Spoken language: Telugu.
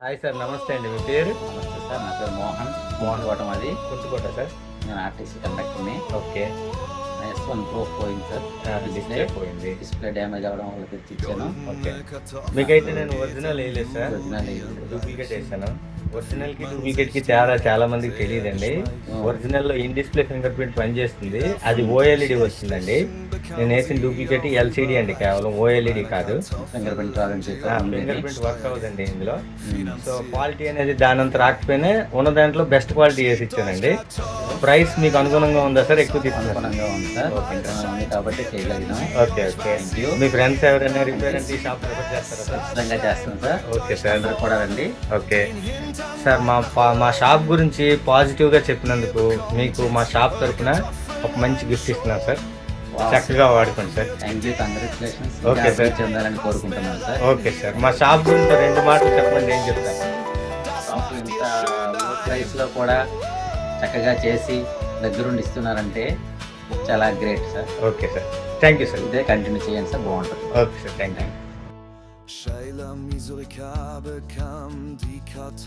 హాయ్ సార్, నమస్తే అండి. మీ పేరు? నమస్తే సార్. నా పేరు మోహన్. మోహన్ కోట మాది. కుంచుకోట సార్. నేను ఆర్టీసీ కండక్టర్‌ని. ఓకే. నా S1 ప్రో పోయింది సార్. డిస్ప్లే పోయింది. డిస్ప్లే డ్యామేజ్ అవ్వడం వల్ల తెచ్చిచ్చాను. ఓకే. మీకైతే నేను ఒరిజినల్ వేయలేదు సార్, ఒరిజినల్ ఇది. డూప్లికేట్ వేసాను. ఒరిజినల్కి డూప్లికేట్కి చాలా మందికి తెలియదండి. ఒరిజినల్లో ఇన్ డిస్ప్లే ఫింగర్ ప్రింట్ పనిచేస్తుంది, అది ఓఎల్ఈడి వస్తుందండి. నేను వేసిన డూప్లికేట్ ఎల్సిడి అండి, కేవలం ఓఎల్ఈడి కాదు. ఫింగర్ ప్రింట్ రాదని ఫింగర్ ప్రింట్ వర్క్ అవ్వదండి ఇందులో. సో క్వాలిటీ అనేది దానంత రాకపోయినా ఉన్న దాంట్లో బెస్ట్ క్వాలిటీ వేసి ఇచ్చానండి. ప్రైస్ మీకు అనుగుణంగా ఉందా సార్? ఎక్కువ తీసుకున్నాను. అనుగుణంగా ఉంది సార్. ఉంది కాబట్టి చేయగలిగినాం. Okay okay. మీ ఫ్రెండ్స్ ఎవరైనా రిపేర్ అంటే ఈ షాప్ ప్రిఫర్ చేస్తారా సార్? ఖచ్చితంగా చేస్తాను సార్. Okay sir. అందరూ కూడా రండి. ఓకే సార్, మా షాప్ గురించి పాజిటివ్గా చెప్పినందుకు మీకు మా షాప్ తరఫున ఒక మంచి గిఫ్ట్ ఇస్తున్నాం సార్. చక్కగా వాడుకోండి sir. Thank you, congratulations. Okay sir. చెందాలని కోరుకుంటున్నాను సార్. ఓకే సార్, మా షాప్ గురించి 2 మాటలు చెప్పండి, ఏం చెప్తాను. షాప్ ఇంత లో ప్రైస్లో కూడా చక్కగా చేసి దగ్గరుండి ఇస్తున్నారంటే చాలా great sir. Okay sir, thank you sir. ఇదే కంటిన్యూ చేయండి సార్, బాగుంటుంది. Okay sir, thank you. Shaila Misurika bekam die Kartoffel.